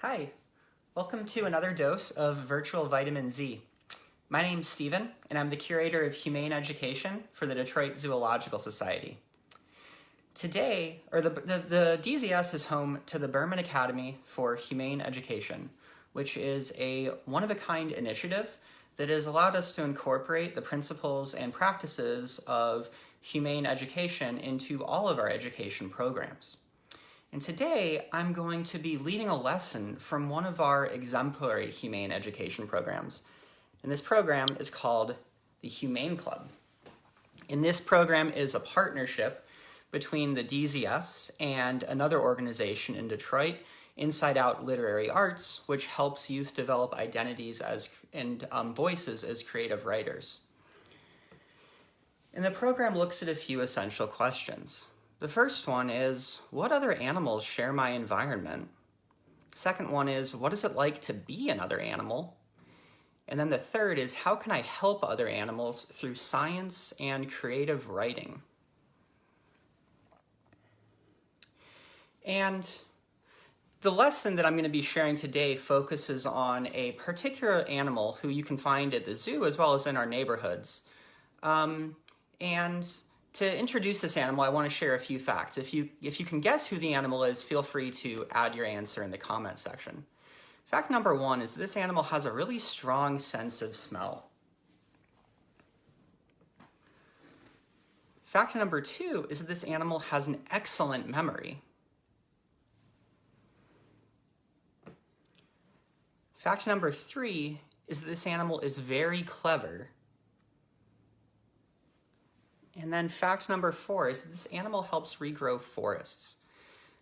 Hi, welcome to another dose of virtual vitamin Z. My name's Steven, and I'm the curator of Humane Education for the Detroit Zoological Society. Today, the DZS is home to the Berman Academy for Humane Education, which is a one-of-a-kind initiative that has allowed us to incorporate the principles and practices of humane education into all of our education programs. And today, I'm going to be leading a lesson from one of our exemplary humane education programs. And this program is called the Humane Club. And this program is a partnership between the DZS and another organization in Detroit, Inside Out Literary Arts, which helps youth develop identities and voices as creative writers. And the program looks at a few essential questions. The first one is, what other animals share my environment? The second one is, what is it like to be another animal? And then the third is, how can I help other animals through science and creative writing? And the lesson that I'm going to be sharing today focuses on a particular animal who you can find at the zoo as well as in our neighborhoods. And to introduce this animal, I want to share a few facts. If you can guess who the animal is, feel free to add your answer in the comment section. Fact number one is this animal has a really strong sense of smell. Fact number two is that this animal has an excellent memory. Fact number three is that this animal is very clever. And then fact number four is that this animal helps regrow forests.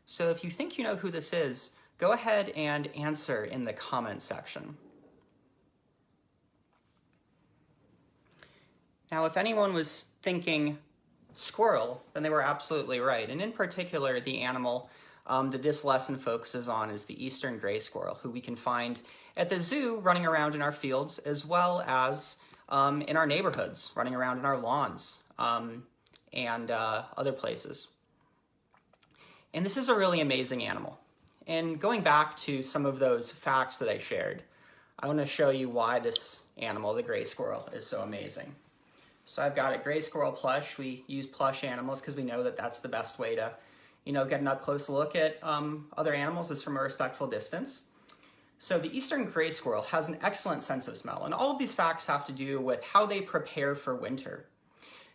So if you think you know who this is, go ahead and answer in the comment section. Now, if anyone was thinking squirrel, then they were absolutely right. And in particular, the animal that this lesson focuses on is the eastern gray squirrel, who we can find at the zoo running around in our fields, as well as in our neighborhoods, running around in our lawns. And other places. And this is a really amazing animal. And going back to some of those facts that I shared, I want to show you why this animal, the gray squirrel, is so amazing. So I've got a gray squirrel plush. We use plush animals because we know that that's the best way to, get an up-close look at other animals is from a respectful distance. So the eastern gray squirrel has an excellent sense of smell, and all of these facts have to do with how they prepare for winter.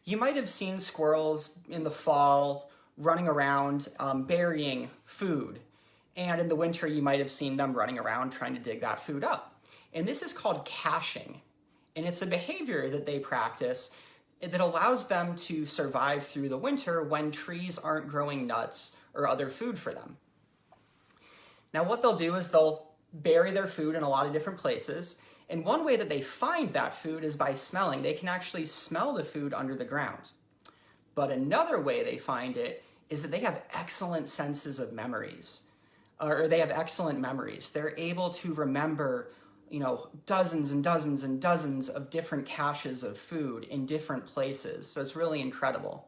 You might have seen squirrels in the fall running around burying food. And in the winter, you might have seen them running around trying to dig that food up. And this is called caching. And it's a behavior that they practice that allows them to survive through the winter when trees aren't growing nuts or other food for them. Now, what they'll do is they'll bury their food in a lot of different places. And one way that they find that food is by smelling. They can actually smell the food under the ground. But another way they find it is that they have excellent senses of memories, or they have excellent memories. They're able to remember, dozens and dozens and dozens of different caches of food in different places. So it's really incredible.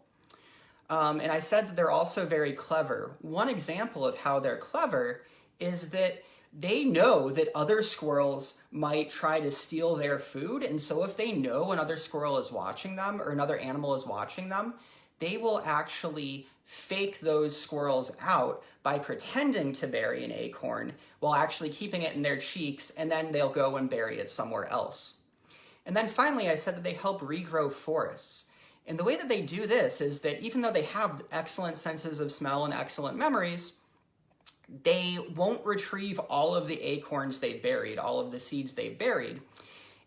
And I said that they're also very clever. One example of how they're clever is that they know that other squirrels might try to steal their food, and so if they know another squirrel is watching them or another animal is watching them, they will actually fake those squirrels out by pretending to bury an acorn while actually keeping it in their cheeks, and then they'll go and bury it somewhere else. And then finally, I said that they help regrow forests. And the way that they do this is that even though they have excellent senses of smell and excellent memories, they won't retrieve all of the acorns they buried, all of the seeds they buried.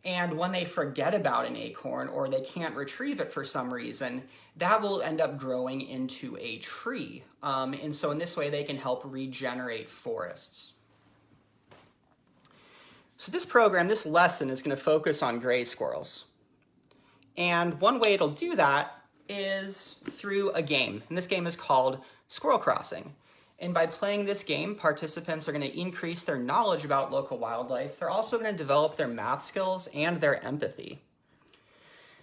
And when they forget about an acorn or they can't retrieve it for some reason, that will end up growing into a tree. And so in this way, they can help regenerate forests. So this program, this lesson is going to focus on gray squirrels. And one way it'll do that is through a game. And this game is called Squirrel Crossing. And by playing this game, participants are going to increase their knowledge about local wildlife. They're also going to develop their math skills and their empathy.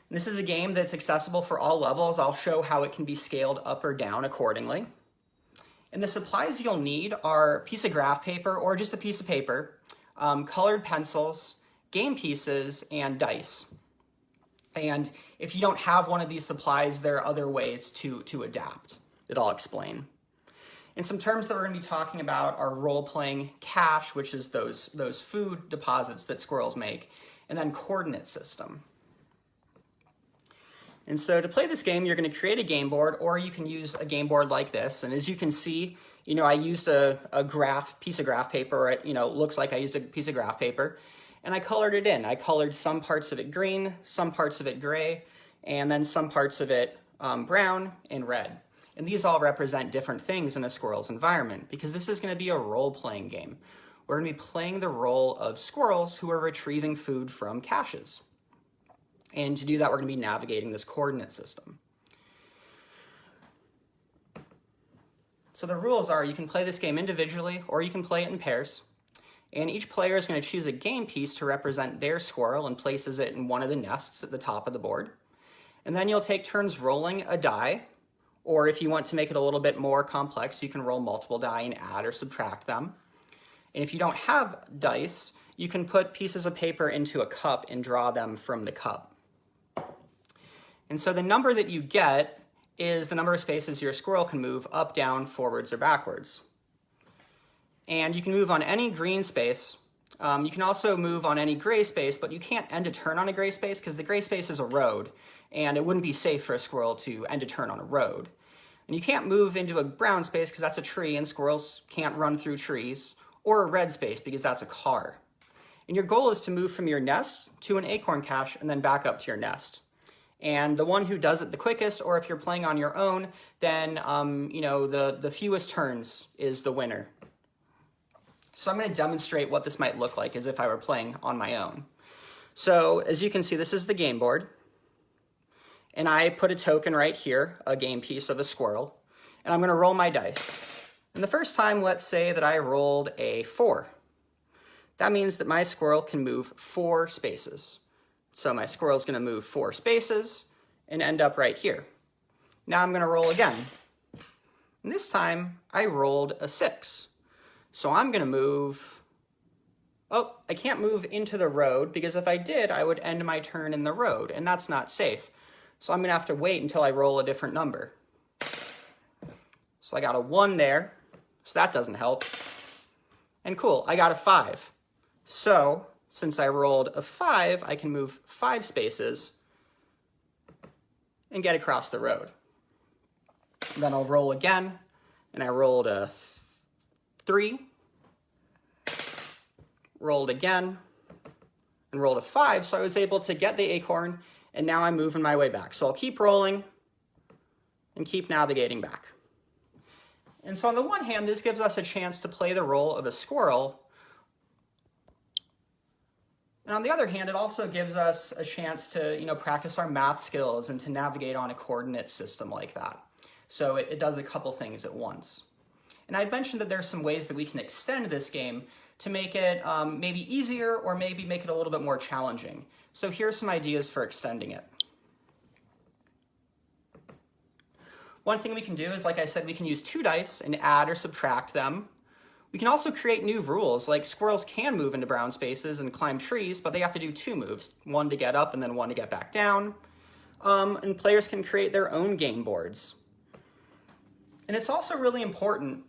This is a game that's accessible for all levels. I'll show how it can be scaled up or down accordingly. And the supplies you'll need are a piece of graph paper or just a piece of paper, colored pencils, game pieces, and dice. And if you don't have one of these supplies, there are other ways to adapt that I'll explain. And some terms that we're going to be talking about are role-playing cache, which is those food deposits that squirrels make, and then coordinate system. And so to play this game, you're going to create a game board, or you can use a game board like this. And as you can see, I used a piece of graph paper. It looks like I used a piece of graph paper, and I colored it in. I colored some parts of it green, some parts of it gray, and then some parts of it brown and red. And these all represent different things in a squirrel's environment, because this is going to be a role-playing game. We're going to be playing the role of squirrels who are retrieving food from caches. And to do that, we're going to be navigating this coordinate system. So the rules are you can play this game individually or you can play it in pairs. And each player is going to choose a game piece to represent their squirrel and places it in one of the nests at the top of the board. And then you'll take turns rolling a die, or if you want to make it a little bit more complex, you can roll multiple die and add or subtract them. And if you don't have dice, you can put pieces of paper into a cup and draw them from the cup. And so the number that you get is the number of spaces your squirrel can move up, down, forwards, or backwards. And you can move on any green space. You can also move on any gray space, but you can't end a turn on a gray space because the gray space is a road, and it wouldn't be safe for a squirrel to end a turn on a road. And you can't move into a brown space because that's a tree, and squirrels can't run through trees, or a red space because that's a car. And your goal is to move from your nest to an acorn cache and then back up to your nest. And the one who does it the quickest, or if you're playing on your own, then the fewest turns is the winner. So I'm going to demonstrate what this might look like as if I were playing on my own. So as you can see, this is the game board. And I put a token right here, a game piece of a squirrel. And I'm going to roll my dice. And the first time, let's say that I rolled a 4. That means that my squirrel can move 4 spaces. So my squirrel is going to move 4 spaces and end up right here. Now I'm going to roll again. And this time I rolled a 6. So I'm going to move... Oh, I can't move into the road because if I did, I would end my turn in the road, and that's not safe. So I'm going to have to wait until I roll a different number. So I got a 1 there, so that doesn't help. And cool, I got a 5. So since I rolled a 5, I can move 5 spaces and get across the road. Then I'll roll again, and I rolled a 3, rolled again, and rolled a 5, so I was able to get the acorn, and now I'm moving my way back. So I'll keep rolling and keep navigating back. And so on the one hand, this gives us a chance to play the role of a squirrel. And on the other hand, it also gives us a chance to, practice our math skills and to navigate on a coordinate system like that. So it does a couple things at once. And I'd mentioned that there's some ways that we can extend this game to make it maybe easier or maybe make it a little bit more challenging. So here are some ideas for extending it. One thing we can do is, like I said, we can use 2 dice and add or subtract them. We can also create new rules, like squirrels can move into brown spaces and climb trees, but they have to do 2 moves, 1 to get up and then 1 to get back down. And players can create their own game boards. And it's also really important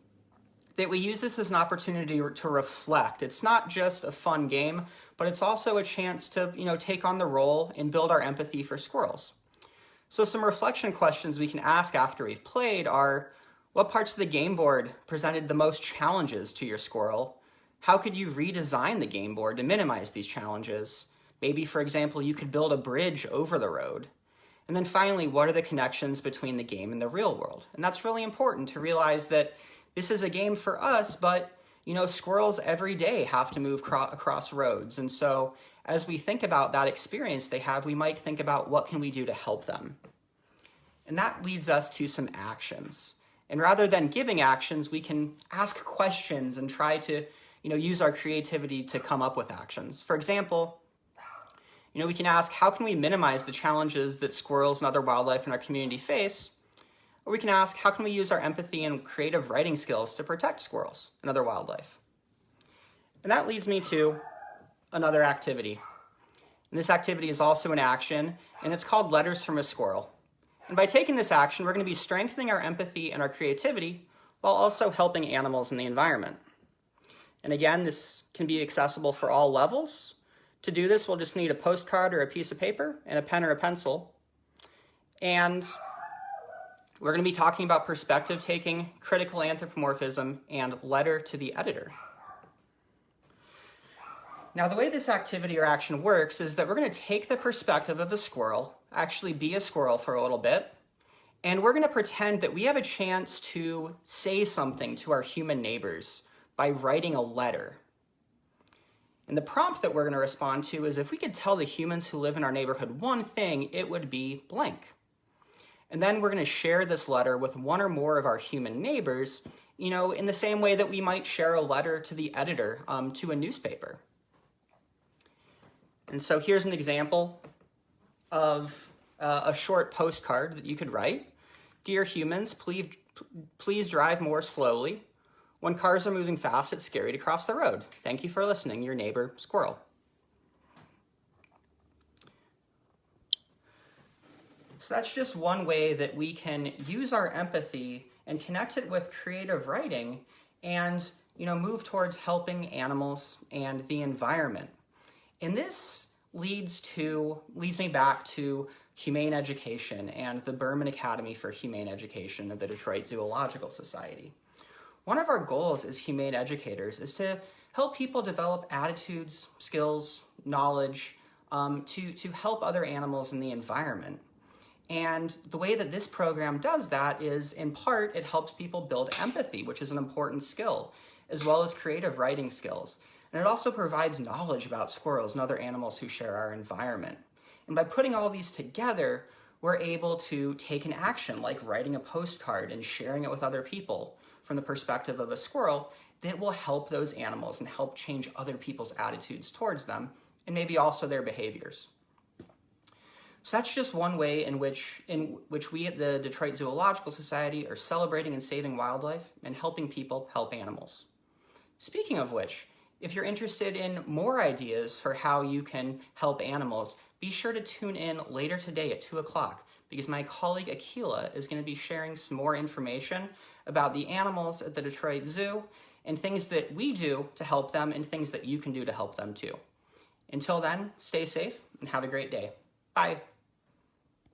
that we use this as an opportunity to reflect. It's not just a fun game, but it's also a chance to, take on the role and build our empathy for squirrels. So some reflection questions we can ask after we've played are, what parts of the game board presented the most challenges to your squirrel? How could you redesign the game board to minimize these challenges? Maybe, for example, you could build a bridge over the road. And then finally, what are the connections between the game and the real world? And that's really important to realize that this is a game for us, but squirrels every day have to move across roads. And so as we think about that experience they have, we might think about what can we do to help them. And that leads us to some actions. And rather than giving actions, we can ask questions and try to use our creativity to come up with actions. For example, we can ask, how can we minimize the challenges that squirrels and other wildlife in our community face Or we can ask, how can we use our empathy and creative writing skills to protect squirrels and other wildlife? And that leads me to another activity. And this activity is also an action, and it's called Letters from a Squirrel. And by taking this action, we're going to be strengthening our empathy and our creativity while also helping animals in the environment. And again, this can be accessible for all levels. To do this, we'll just need a postcard or a piece of paper and a pen or a pencil. And we're going to be talking about perspective taking, critical anthropomorphism, and letter to the editor. Now, the way this activity or action works is that we're going to take the perspective of a squirrel, actually be a squirrel for a little bit, and we're going to pretend that we have a chance to say something to our human neighbors by writing a letter. And the prompt that we're going to respond to is, if we could tell the humans who live in our neighborhood one thing, it would be blank. And then we're going to share this letter with one or more of our human neighbors, in the same way that we might share a letter to the editor to a newspaper. And so here's an example of a short postcard that you could write. Dear humans, please drive more slowly. When cars are moving fast, it's scary to cross the road. Thank you for listening, your neighbor, Squirrel. So that's just one way that we can use our empathy and connect it with creative writing and, move towards helping animals and the environment. And this leads me back to humane education and the Berman Academy for Humane Education of the Detroit Zoological Society. One of our goals as humane educators is to help people develop attitudes, skills, knowledge to help other animals in the environment. And the way that this program does that is, in part, it helps people build empathy, which is an important skill, as well as creative writing skills. And it also provides knowledge about squirrels and other animals who share our environment. And by putting all these together, we're able to take an action like writing a postcard and sharing it with other people from the perspective of a squirrel that will help those animals and help change other people's attitudes towards them and maybe also their behaviors. So that's just one way in which we at the Detroit Zoological Society are celebrating and saving wildlife and helping people help animals. Speaking of which, if you're interested in more ideas for how you can help animals, be sure to tune in later today at 2 o'clock because my colleague Akila is going to be sharing some more information about the animals at the Detroit Zoo and things that we do to help them and things that you can do to help them too. Until then, stay safe and have a great day. Bye.